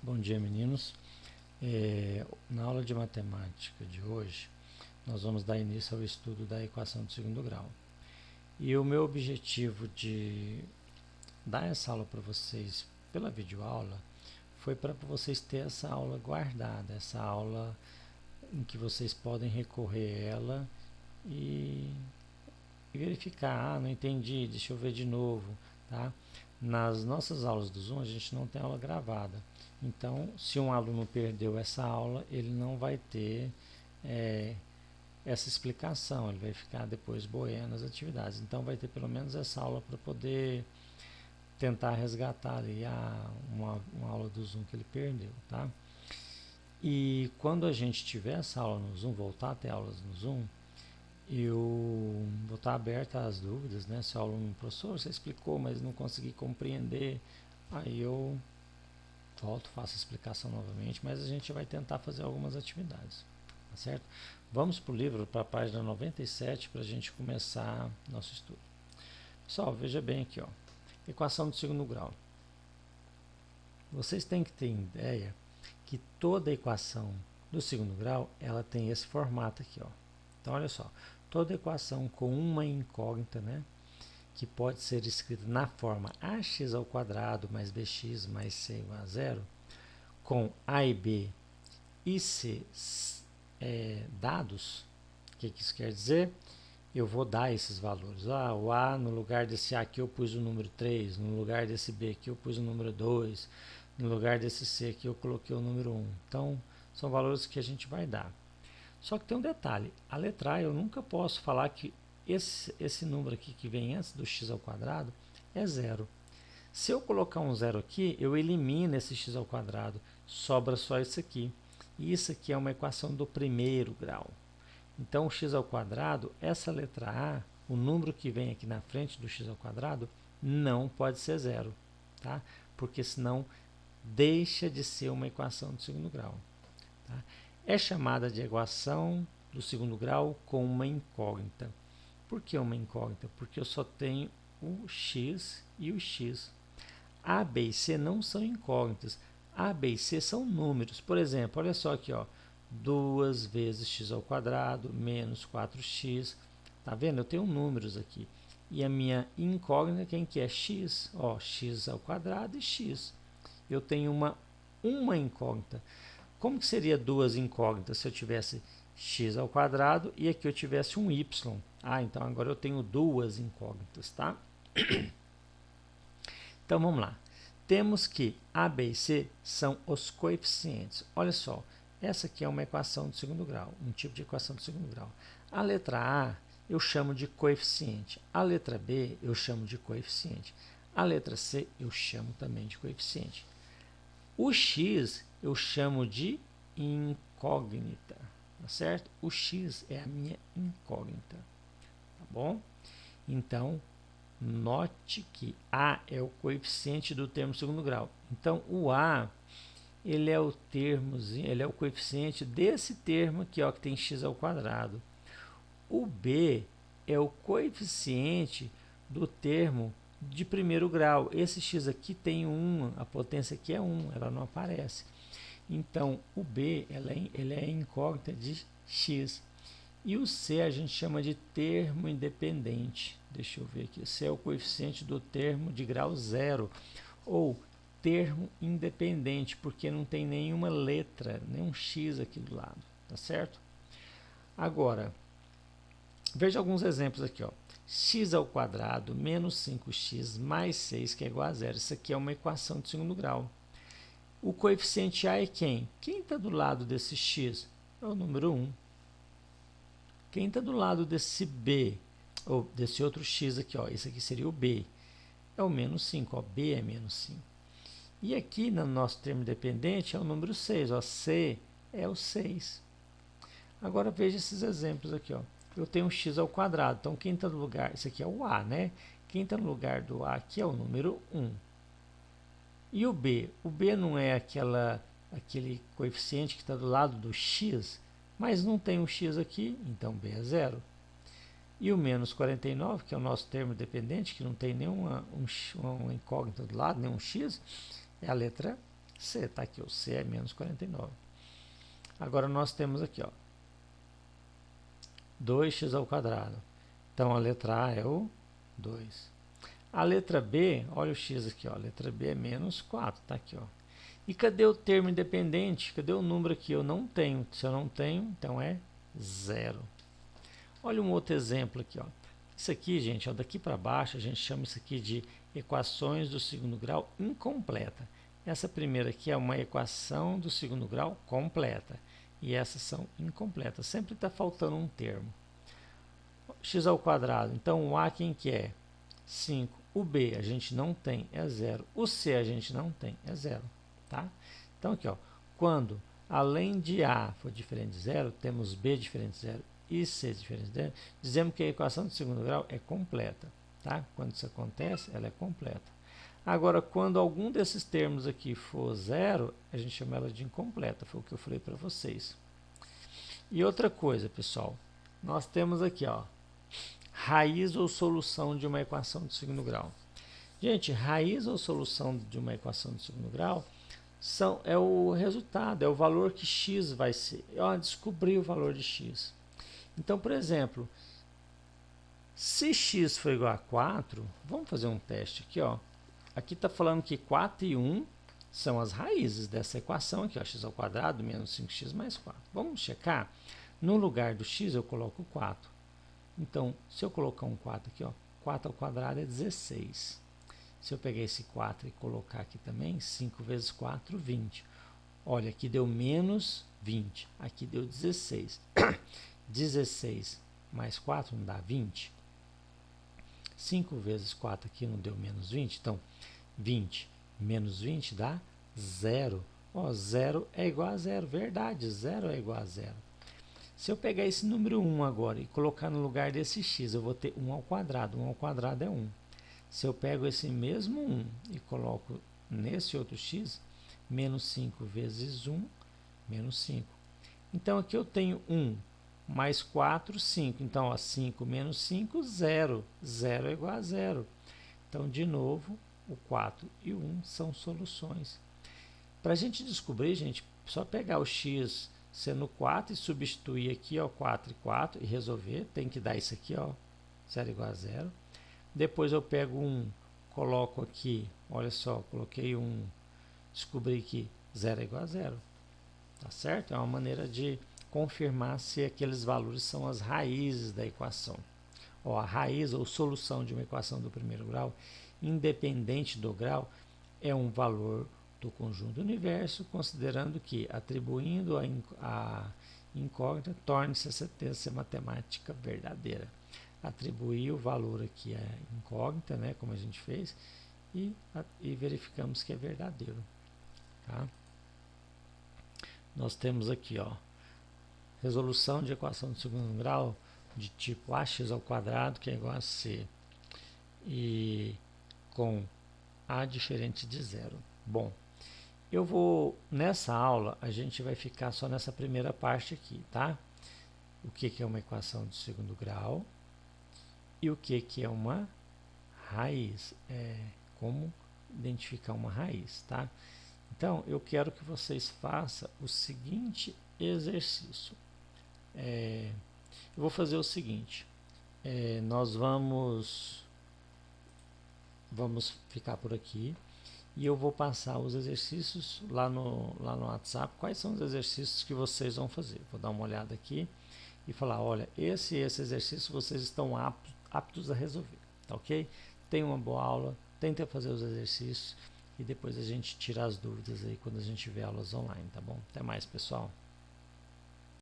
Bom dia, meninos. Na aula de matemática de hoje, nós vamos dar início ao estudo da equação de segundo grau. E o meu objetivo de dar essa aula para vocês pela videoaula foi para vocês terem essa aula guardada, essa aula em que vocês podem recorrer a ela e verificar, não entendi, deixa eu ver de novo, tá? Nas nossas aulas do Zoom, a gente não tem aula gravada. Então, se um aluno perdeu essa aula, ele não vai ter essa explicação, ele vai ficar depois boiando as atividades. Então, vai ter pelo menos essa aula para poder tentar resgatar ali uma aula do Zoom que ele perdeu, tá? E quando a gente tiver essa aula no Zoom, voltar a ter aulas no Zoom, eu vou estar aberta às dúvidas, né? Se o aluno, professor, você explicou, mas não consegui compreender, aí eu volto, faço a explicação novamente, mas a gente vai tentar fazer algumas atividades, tá certo? Vamos para o livro, para a página 97, para a gente começar nosso estudo. Pessoal, veja bem aqui, ó, equação do segundo grau. Vocês têm que ter ideia que toda equação do segundo grau, ela tem esse formato aqui, ó. Então, olha só, toda equação com uma incógnita, né, que pode ser escrita na forma ax ao quadrado mais bx mais c igual a zero, com a e b e c dados, o que isso quer dizer? Eu vou dar esses valores. O a, no lugar desse a aqui eu pus o número 3, no lugar desse b aqui eu pus o número 2, no lugar desse c aqui eu coloquei o número 1. Então, são valores que a gente vai dar. Só que tem um detalhe, a letra A eu nunca posso falar que esse número aqui que vem antes do x ao quadrado é zero. Se eu colocar um zero aqui, eu elimino esse x ao quadrado, sobra só isso aqui. E isso aqui é uma equação do primeiro grau. Então, o x ao quadrado, essa letra A, o número que vem aqui na frente do x ao quadrado, não pode ser zero, tá? Porque senão deixa de ser uma equação do segundo grau. Tá? É chamada de equação do segundo grau com uma incógnita. Por que uma incógnita? Porque eu só tenho o x e o x. A, B e C não são incógnitas. A, B e C são números. Por exemplo, olha só aqui, ó, 2 vezes x ao quadrado menos 4x. Tá vendo? Eu tenho números aqui. E a minha incógnita, quem que é? X. Ó, x ao quadrado e x. Eu tenho uma incógnita. Como que seria duas incógnitas se eu tivesse x ao quadrado e aqui eu tivesse um y? Então agora eu tenho duas incógnitas, tá? Então vamos lá. Temos que A, B e C são os coeficientes. Olha só, essa aqui é uma equação do segundo grau, um tipo de equação do segundo grau. A letra A eu chamo de coeficiente, a letra B eu chamo de coeficiente, a letra C eu chamo também de coeficiente. O x eu chamo de incógnita, tá certo? O x é a minha incógnita, tá bom? Então, note que A é o coeficiente do termo segundo grau. Então, o A, ele é o termozinho, ele é o coeficiente desse termo aqui, ó, que tem x ao quadrado. O B é o coeficiente do termo de primeiro grau. Esse x aqui tem 1, a potência aqui é 1, ela não aparece. Então, o B ele é incógnita de x. E o C a gente chama de termo independente. Deixa eu ver aqui. O C é o coeficiente do termo de grau zero, ou termo independente, porque não tem nenhuma letra, nenhum x aqui do lado. Tá certo? Agora, veja alguns exemplos aqui, ó. X ao quadrado menos 5x mais 6, que é igual a zero. Isso aqui é uma equação de segundo grau. O coeficiente A é quem? Quem está do lado desse x? É o número 1. Quem está do lado desse B, ou desse outro x aqui, ó, esse aqui seria o B, é o menos 5, ó, B é menos 5. E aqui no nosso termo dependente é o número 6, ó, C é o 6. Agora veja esses exemplos aqui, ó. Eu tenho um x ao quadrado, então quem está no lugar, esse aqui é o A, né? Quem está no lugar do A aqui é o número 1. E o B? O B não é aquele coeficiente que está do lado do x, mas não tem um x aqui, então B é zero. E o menos 49, que é o nosso termo dependente, que não tem nenhuma incógnita do lado, nenhum x, é a letra C, tá aqui, o C é menos 49. Agora nós temos aqui, ó, 2x ao quadrado. Então a letra A é o 2. A letra B, olha o x aqui, ó, a letra B é menos 4, tá aqui, ó. E cadê o termo independente? Cadê o número aqui? Eu não tenho. Se eu não tenho, então é 0. Olha um outro exemplo aqui, ó. Isso aqui, gente, ó, daqui para baixo, a gente chama isso aqui de equações do segundo grau incompleta. Essa primeira aqui é uma equação do segundo grau completa. E essas são incompletas. Sempre está faltando um termo. X ao quadrado. Então, o A quem que é? 5. O B a gente não tem, é 0. O C a gente não tem, é 0. Tá? Então, aqui, ó, quando além de A for diferente de 0, temos B diferente de 0 e C diferente de 0, dizemos que a equação do segundo grau é completa. Tá? Quando isso acontece, ela é completa. Agora, quando algum desses termos aqui for 0, a gente chama ela de incompleta, foi o que eu falei para vocês. E outra coisa, pessoal, nós temos aqui, ó, raiz ou solução de uma equação de segundo grau. Gente, raiz ou solução de uma equação de segundo grau é o resultado, é o valor que x vai ser. Eu descobri o valor de x. Então, por exemplo, se x for igual a 4, vamos fazer um teste aqui, ó. Aqui está falando que 4 e 1 são as raízes dessa equação aqui, ó, x ao quadrado menos 5x mais 4. Vamos checar? No lugar do x eu coloco 4. Então, se eu colocar um 4 aqui, ó, 4 ao quadrado é 16. Se eu pegar esse 4 e colocar aqui também, 5 vezes 4, 20. Olha, aqui deu menos 20, aqui deu 16. 16 mais 4 não dá 20? 5 vezes 4 aqui não deu menos 20? Então, 20 menos 20 dá 0. Ó, 0 é igual a 0, verdade, 0 é igual a 0. Se eu pegar esse número 1 agora e colocar no lugar desse x, eu vou ter 1 ao quadrado. 1 ao quadrado é 1. Se eu pego esse mesmo 1 e coloco nesse outro x, menos 5 vezes 1, menos 5. Então, aqui eu tenho 1 mais 4, 5. Então, ó, 5 menos 5, 0. 0 é igual a 0. Então, de novo, o 4 e o 1 são soluções. Para a gente descobrir, gente, só pegar o x sendo 4 e substituir aqui, ó, 4 e 4 e resolver. Tem que dar isso aqui, ó, 0 igual a 0. Depois eu pego 1, coloco aqui, olha só, coloquei 1, descobri que 0 é igual a 0. Tá certo? É uma maneira de confirmar se aqueles valores são as raízes da equação. Ó, a raiz ou solução de uma equação do primeiro grau, independente do grau, é um valor do conjunto do universo, considerando que, atribuindo a incógnita, torne-se a sentença matemática verdadeira. Atribuir o valor aqui à incógnita, né, como a gente fez, e verificamos que é verdadeiro. Tá? Nós temos aqui, ó, resolução de equação de segundo grau de tipo ax ao quadrado, que é igual a c, e com a diferente de 0. Bom, eu vou, nessa aula, a gente vai ficar só nessa primeira parte aqui, tá? O que é uma equação de segundo grau e o que é uma raiz, como identificar uma raiz, tá? Então, eu quero que vocês façam o seguinte exercício. Eu vou fazer o seguinte, nós vamos ficar por aqui e eu vou passar os exercícios lá no WhatsApp. Quais são os exercícios que vocês vão fazer? Vou dar uma olhada aqui e falar, olha, esse exercício vocês estão aptos a resolver, tá ok? Tenha uma boa aula, tentem fazer os exercícios e depois a gente tira as dúvidas aí quando a gente tiver aulas online, tá bom? Até mais, pessoal!